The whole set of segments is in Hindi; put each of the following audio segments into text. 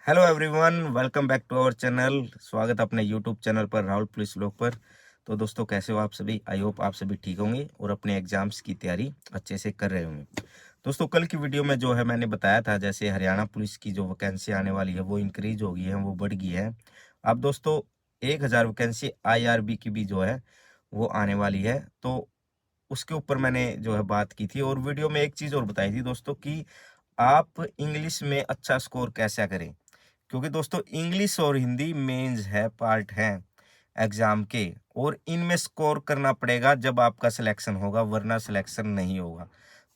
Hello everyone, welcome back to our channel. स्वागत अपने यूट्यूब चैनल पर, राहुल पुलिस ब्लॉग पर। तो दोस्तों, कैसे हो आप सभी? आई होप आप सभी ठीक होंगे और अपने एग्जाम्स की तैयारी अच्छे से कर रहे होंगे। दोस्तों, कल की वीडियो में जो है मैंने बताया था, जैसे हरियाणा पुलिस की जो वैकेंसी आने वाली है वो इंक्रीज हो गई है, वो बढ़ गई है। अब दोस्तों 1000 वैकेंसी IRB की भी जो है वो आने वाली है। तो उसके ऊपर मैंने जो है बात की थी और वीडियो में एक चीज़ और बताई थी दोस्तों कि आप इंग्लिश में अच्छा स्कोर कैसे करें। क्योंकि दोस्तों इंग्लिश और हिंदी मेंस है, पार्ट है एग्जाम के, और इनमें स्कोर करना पड़ेगा जब आपका सिलेक्शन होगा, वरना सिलेक्शन नहीं होगा।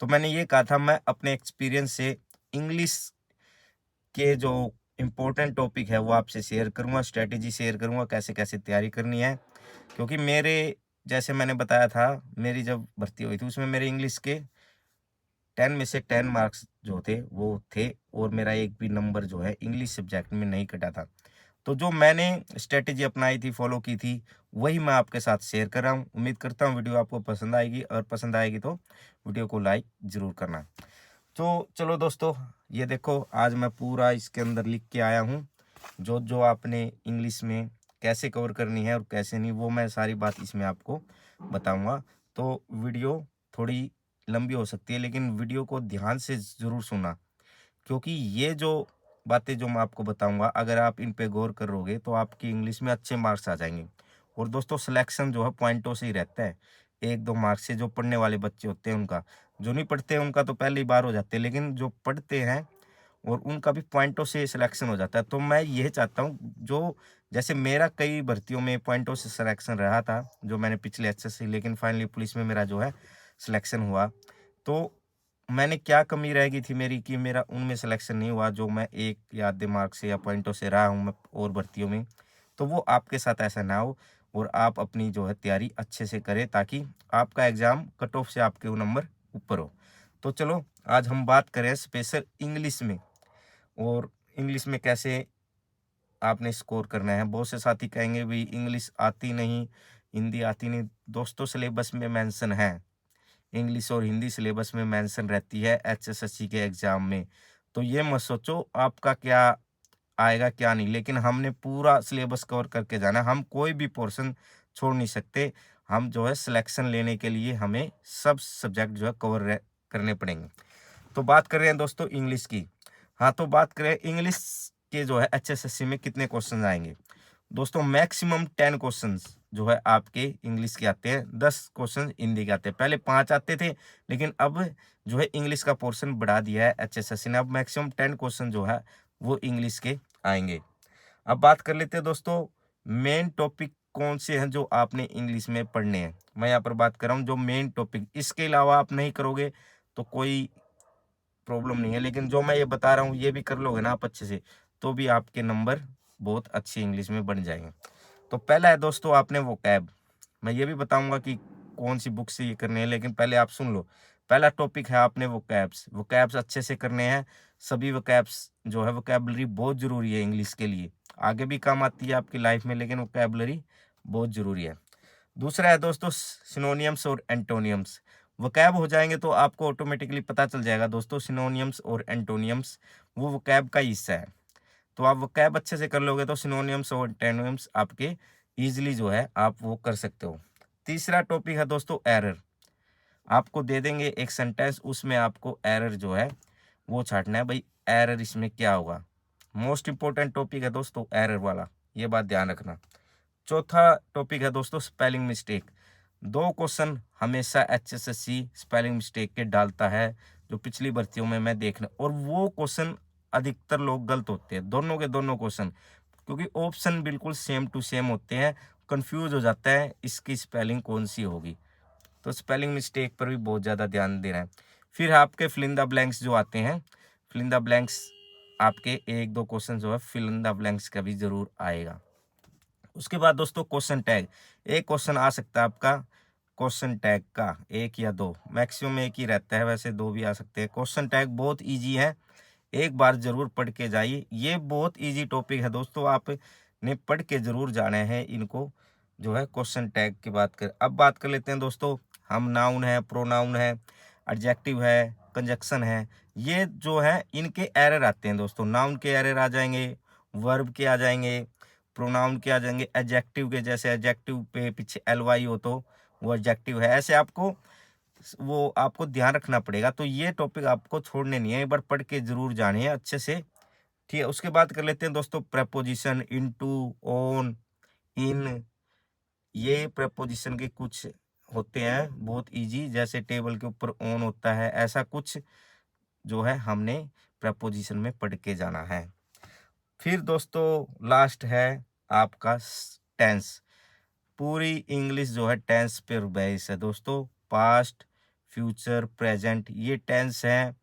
तो मैंने ये कहा था, मैं अपने एक्सपीरियंस से इंग्लिश के जो इम्पोर्टेंट टॉपिक है वो आपसे शेयर करूंगा, स्ट्रेटेजी शेयर करूंगा कैसे कैसे तैयारी करनी है। क्योंकि मेरे, जैसे मैंने बताया था, मेरी जब भर्ती हुई थी उसमें मेरे इंग्लिश के 10 में से 10 मार्क्स जो थे वो थे, और मेरा एक भी नंबर जो है इंग्लिश सब्जेक्ट में नहीं कटा था। तो जो मैंने स्ट्रेटेजी अपनाई थी, फॉलो की थी, वही मैं आपके साथ शेयर कर रहा हूँ। उम्मीद करता हूँ वीडियो आपको पसंद आएगी, और पसंद आएगी तो वीडियो को लाइक जरूर करना। तो चलो दोस्तों, ये देखो, आज मैं पूरा इसके अंदर लिख के आया हूँ। जो जो आपने इंग्लिश में कैसे कवर करनी है और कैसे नहीं, वो मैं सारी बात इसमें आपको बताऊंगा। तो वीडियो थोड़ी लंबी हो सकती है, लेकिन वीडियो को ध्यान से ज़रूर सुनना, क्योंकि ये जो बातें जो मैं आपको बताऊंगा, अगर आप इन पे गौर करोगे तो आपकी इंग्लिश में अच्छे मार्क्स आ जाएंगे। और दोस्तों, सिलेक्शन जो है पॉइंटों से ही रहता है, 1-2 मार्क्स से। जो पढ़ने वाले बच्चे होते हैं उनका, जो नहीं पढ़ते हैं उनका तो पहले ही बार हो जाते हैं, लेकिन जो पढ़ते हैं और उनका भी पॉइंटों से सिलेक्शन हो जाता है। तो मैं यही चाहता हूँ, जो जैसे मेरा कई भर्तियों में पॉइंटों से सिलेक्शन रहा था, जो मैंने पिछले HSC, लेकिन फाइनली पुलिस में मेरा जो है सिलेक्शन हुआ। तो मैंने क्या कमी रह गई थी मेरी कि मेरा उनमें सिलेक्शन नहीं हुआ, जो मैं एक या आधे मार्क से या पॉइंटों से रहा हूँ मैं और भर्तियों में। तो वो आपके साथ ऐसा ना हो, और आप अपनी जो है तैयारी अच्छे से करें, ताकि आपका एग्जाम कट ऑफ से आपके वो नंबर ऊपर हो। तो चलो, आज हम बात करें स्पेशल इंग्लिश में, और इंग्लिश में कैसे आपने स्कोर करना है। बहुत से साथी कहेंगे भी इंग्लिश आती नहीं, हिंदी आती नहीं। दोस्तों, सिलेबस में मेंशन है, इंग्लिश और हिंदी सिलेबस में मेंशन रहती है HSSC के एग्जाम में। तो ये मत सोचो आपका क्या आएगा क्या नहीं, लेकिन हमने पूरा सिलेबस कवर करके जाना है। हम कोई भी पोर्शन छोड़ नहीं सकते। हम जो है सिलेक्शन लेने के लिए हमें सब सब्जेक्ट जो है कवर करने पड़ेंगे। तो बात कर रहे हैं दोस्तों इंग्लिश की। हाँ, तो बात करें इंग्लिश के जो है HSSC में कितने क्वेश्चन आएंगे। दोस्तों, मैक्सिमम 10 क्वेश्चंस जो है आपके इंग्लिश के आते हैं, 10 क्वेश्चन हिंदी के आते हैं। पहले 5 आते थे, लेकिन अब जो है इंग्लिश का पोर्शन बढ़ा दिया है HSSC ने। अब मैक्सिमम 10 क्वेश्चन जो है वो इंग्लिश के आएंगे। अब बात कर लेते हैं दोस्तों, मेन टॉपिक कौन से हैं जो आपने इंग्लिश में पढ़ने हैं। मैं यहाँ पर बात कर रहा हूँ जो मेन टॉपिक, इसके अलावा आप नहीं करोगे तो कोई प्रॉब्लम नहीं है, लेकिन जो मैं ये बता रहा हूँ ये भी कर लोगे ना आप अच्छे से, तो भी आपके नंबर बहुत अच्छी इंग्लिश में बन जाएंगे। तो पहला है दोस्तों, आपने वोकैब। मैं ये भी बताऊंगा कि कौन सी बुक से ये करने हैं, लेकिन पहले आप सुन लो। पहला टॉपिक है आपने वोकैब्स। वोकैब्स अच्छे से करने हैं। सभी वोकैब्स जो है, वोकैबलरी बहुत जरूरी है इंग्लिश के लिए, आगे भी काम आती है आपकी लाइफ में, लेकिन वोकैबलरी बहुत जरूरी है। दूसरा है दोस्तों सिनोनियम्स और एंटोनियम्स। वोकैब हो जाएंगे तो आपको ऑटोमेटिकली पता चल जाएगा दोस्तों, सिनोनियम्स और एंटोनियम्स वो वोकैब का हिस्सा है। तो आप वोकैब अच्छे से कर लोगे तो सिनोनियम्स और एंटोनियम्स आपके इजीली जो है आप वो कर सकते हो। तीसरा टॉपिक है दोस्तों एरर। आपको दे देंगे एक सेंटेंस, उसमें आपको एरर जो है वो छाटना है, भाई एरर इसमें क्या होगा। मोस्ट इंपॉर्टेंट टॉपिक है दोस्तों एरर वाला, ये बात ध्यान रखना। चौथा टॉपिक है दोस्तों स्पेलिंग मिस्टेक। 2 क्वेश्चन हमेशा HSSC स्पेलिंग मिस्टेक के डालता है, जो पिछली भर्तियों में मैं देखना, और वो क्वेश्चन अधिकतर लोग गलत होते हैं, दोनों के दोनों क्वेश्चन, क्योंकि ऑप्शन बिल्कुल सेम टू सेम होते हैं। कंफ्यूज हो जाता है इसकी स्पेलिंग कौन सी होगी। तो स्पेलिंग मिस्टेक पर भी बहुत ज़्यादा ध्यान देना है। फिर आपके फिल इन द ब्लैंक्स जो आते हैं, फिल इन द ब्लैंक्स आपके 1-2 क्वेश्चन जो है फिल इन द ब्लैंक्स का भी जरूर आएगा। उसके बाद दोस्तों क्वेश्चन टैग। एक क्वेश्चन आ सकता है आपका क्वेश्चन टैग का, 1 या 2, मैक्सिमम 1 ही रहता है, वैसे 2 भी आ सकते हैं। क्वेश्चन टैग बहुत इजी है, एक बार जरूर पढ़ के जाइए। ये बहुत इजी टॉपिक है दोस्तों, आपने पढ़ के जरूर जाना है इनको, जो है क्वेश्चन टैग की बात कर। अब बात कर लेते हैं दोस्तों हम, नाउन है, प्रोनाउन है, एडजेक्टिव है, कंजक्शन है, ये जो है इनके एरर आते हैं दोस्तों। नाउन के एरर आ जाएंगे, वर्ब के आ जाएंगे, प्रोनाउन के आ जाएंगे, एडजेक्टिव के, जैसे एडजेक्टिव पे पीछे ly हो तो वो एडजेक्टिव है। ऐसे आपको वो आपको ध्यान रखना पड़ेगा। तो ये टॉपिक आपको छोड़ने नहीं है, एक बार पढ़ के जरूर जानिए अच्छे से, ठीक है। उसके बाद कर लेते हैं दोस्तों प्रेपोजिशन, इनटू, ऑन, इन। ये प्रेपोजिशन के कुछ होते हैं बहुत इजी, जैसे टेबल के ऊपर ऑन होता है, ऐसा कुछ जो है हमने प्रेपोजिशन में पढ़ के जाना है। फिर दोस्तों लास्ट है आपका टेंस। पूरी इंग्लिश जो है टेंस पे बेस है दोस्तों। पास्ट, फ्यूचर, प्रेजेंट, ये टेंस हैं।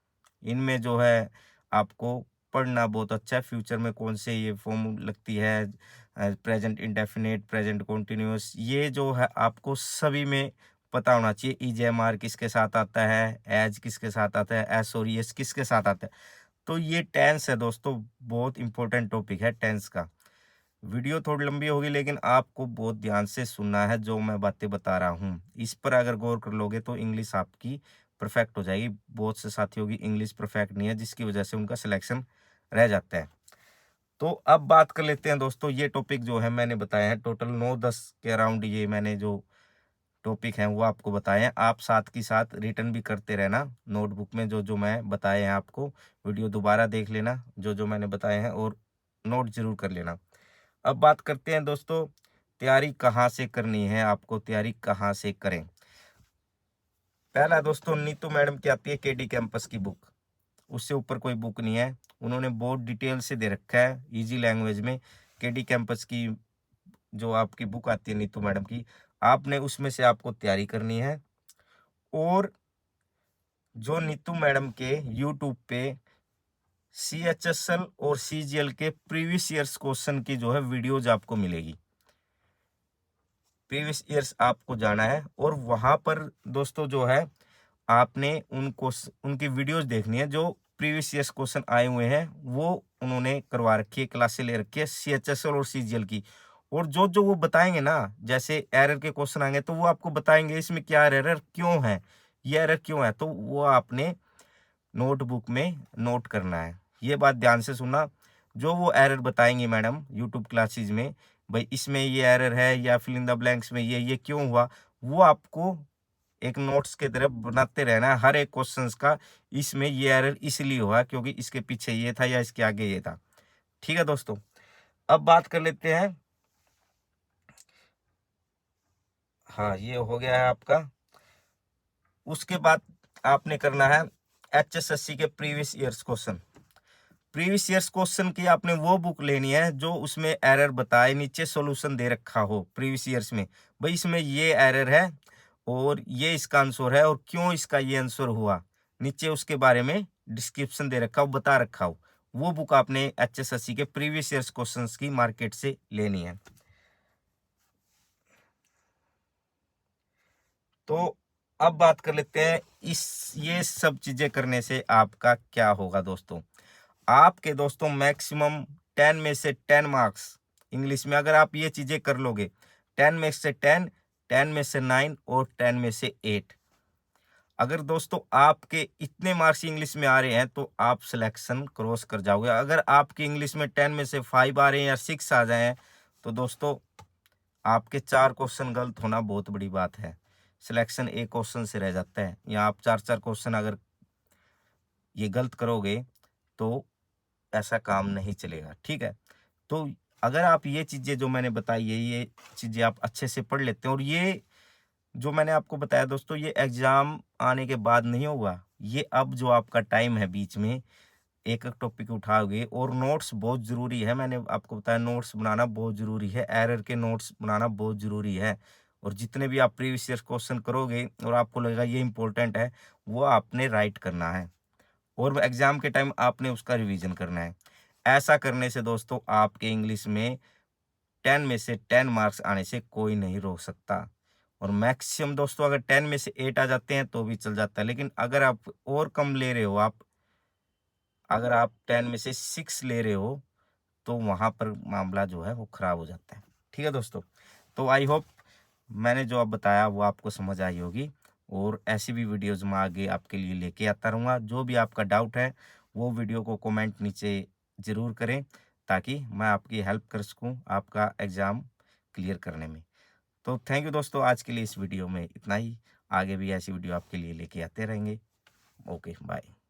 इनमें जो है आपको पढ़ना बहुत अच्छा है। फ्यूचर में कौन से ये फॉर्म लगती है, प्रेजेंट इंडेफिनिट, प्रेजेंट कॉन्टिन्यूअस, ये जो है आपको सभी में पता होना चाहिए। ईजेएमआर किसके साथ आता है, एज किसके साथ आता है, एस और एस किसके साथ आता है। तो ये टेंस है दोस्तों, बहुत इंपॉर्टेंट टॉपिक है टेंस का। वीडियो थोड़ी लंबी होगी लेकिन आपको बहुत ध्यान से सुनना है जो मैं बातें बता रहा हूँ। इस पर अगर गौर कर लोगे तो इंग्लिश आपकी परफेक्ट हो जाएगी। बहुत से साथियों की इंग्लिश परफेक्ट नहीं है, जिसकी वजह से उनका सिलेक्शन रह जाता है। तो अब बात कर लेते हैं दोस्तों, ये टॉपिक जो है मैंने बताया है टोटल 9-10 के अराउंड, ये मैंने जो टॉपिक हैं वो आपको बताए हैं। आप साथ की साथ रिटर्न भी करते रहना नोटबुक में, जो जो मैं बताए हैं आपको। वीडियो दोबारा देख लेना जो जो मैंने बताए हैं, और नोट जरूर कर लेना। अब बात करते हैं दोस्तों, तैयारी कहाँ से करनी है, आपको तैयारी कहाँ से करें। पहला दोस्तों, नीतू मैडम की आती है केडी कैंपस की बुक, उससे ऊपर कोई बुक नहीं है। उन्होंने बहुत डिटेल से दे रखा है इजी लैंग्वेज में। केडी कैंपस की जो आपकी बुक आती है नीतू मैडम की, आपने उसमें से आपको तैयारी करनी है। और जो नीतू मैडम के यूट्यूब पे CHSL और CGL के प्रीवियस ईयर्स क्वेश्चन की जो है वीडियोज आपको मिलेगी। प्रीवियस ईयर्स आपको जाना है और वहां पर दोस्तों जो है आपने उनकी वीडियोज देखनी है। जो प्रीवियस ईयर्स क्वेश्चन आए हुए हैं वो उन्होंने करवा रखी है, क्लासे ले रखी है CHSL और CGL की। और जो जो वो बताएंगे ना, जैसे एरर के क्वेश्चन आएंगे तो वो आपको बताएंगे इसमें क्या एरर क्यों है, ये एरर क्यों है, तो वो आपने नोटबुक में नोट करना है। ये बात ध्यान से सुनना, जो वो एरर बताएंगे मैडम यूट्यूब क्लासेज में, भाई इसमें ये एरर है या फिल इन द ब्लैंक्स में ये क्यों हुआ, वो आपको एक नोट्स के तरफ बनाते रहना है हर एक क्वेश्चंस का। इसमें ये एरर इसलिए हुआ क्योंकि इसके पीछे ये था या इसके आगे ये था। ठीक है दोस्तों, अब बात कर लेते हैं। हाँ, ये हो गया है आपका। उसके बाद आपने करना है HSSC के previous years question. Previous years question की आपने वो बुक लेनी है जो उसमें एरर बताए, नीचे सॉल्यूशन दे रखा हो प्रीवियस ईयर्स में, भाई इसमें ये एरर है और ये इसका आंसर है और क्यों इसका ये आंसर हुआ, नीचे उसके बारे में डिस्क्रिप्शन दे रखा हो, बता रखा हो। वो बुक आपने HSSC के प्रीवियस ईयर्स क्वेश्चंस की मार्केट से लेनी है। तो अब बात कर लेते हैं ये सब चीजें करने से आपका क्या होगा दोस्तों। आपके दोस्तों मैक्सिमम 10 में से 10 मार्क्स इंग्लिश में, अगर आप ये चीजें कर लोगे, 10 में से 10, 10 में से 9 और 10 में से 8, अगर दोस्तों आपके इतने मार्क्स इंग्लिश में आ रहे हैं तो आप सिलेक्शन क्रॉस कर जाओगे। अगर आपकी इंग्लिश में 10 में से 5 आ रहे हैं या 6 आ जाए हैं तो दोस्तों आपके 4 क्वेश्चन गलत होना बहुत बड़ी बात है। सिलेक्शन एक क्वेश्चन से रह जाता है, या आप 4-4 क्वेश्चन अगर ये गलत करोगे तो ऐसा काम नहीं चलेगा। ठीक है, तो अगर आप ये चीजें जो मैंने बताई है, ये चीजें आप अच्छे से पढ़ लेते हैं, और ये जो मैंने आपको बताया दोस्तों, ये एग्जाम आने के बाद नहीं होगा, ये अब जो आपका टाइम है बीच में एक एक टॉपिक उठाओगे। और नोट्स बहुत जरूरी है, मैंने आपको बताया नोट्स बनाना बहुत जरूरी है, एरर के नोट्स बनाना बहुत जरूरी है। और जितने भी आप प्रीवियस ईयर क्वेश्चन करोगे और आपको लगेगा ये इंपॉर्टेंट है, वो आपने राइट करना है और एग्जाम के टाइम आपने उसका रिवीजन करना है। ऐसा करने से दोस्तों आपके इंग्लिश में 10 में से 10 मार्क्स आने से कोई नहीं रोक सकता। और मैक्सिमम दोस्तों अगर 10 में से 8 आ जाते हैं तो भी चल जाता है, लेकिन अगर आप और कम ले रहे हो, अगर आप 10 में से 6 ले रहे हो तो वहां पर मामला जो है वो खराब हो जाता है। ठीक है दोस्तों, तो आई होप मैंने जो अब बताया वो आपको समझ आई होगी। और ऐसी भी वीडियोज़ मैं आगे आपके लिए लेके आता रहूँगा। जो भी आपका डाउट है, वो वीडियो को कमेंट नीचे ज़रूर करें, ताकि मैं आपकी हेल्प कर सकूँ आपका एग्ज़ाम क्लियर करने में। तो थैंक यू दोस्तों, आज के लिए इस वीडियो में इतना ही। आगे भी ऐसी वीडियो आपके लिए लेके आते रहेंगे। Okay, bye.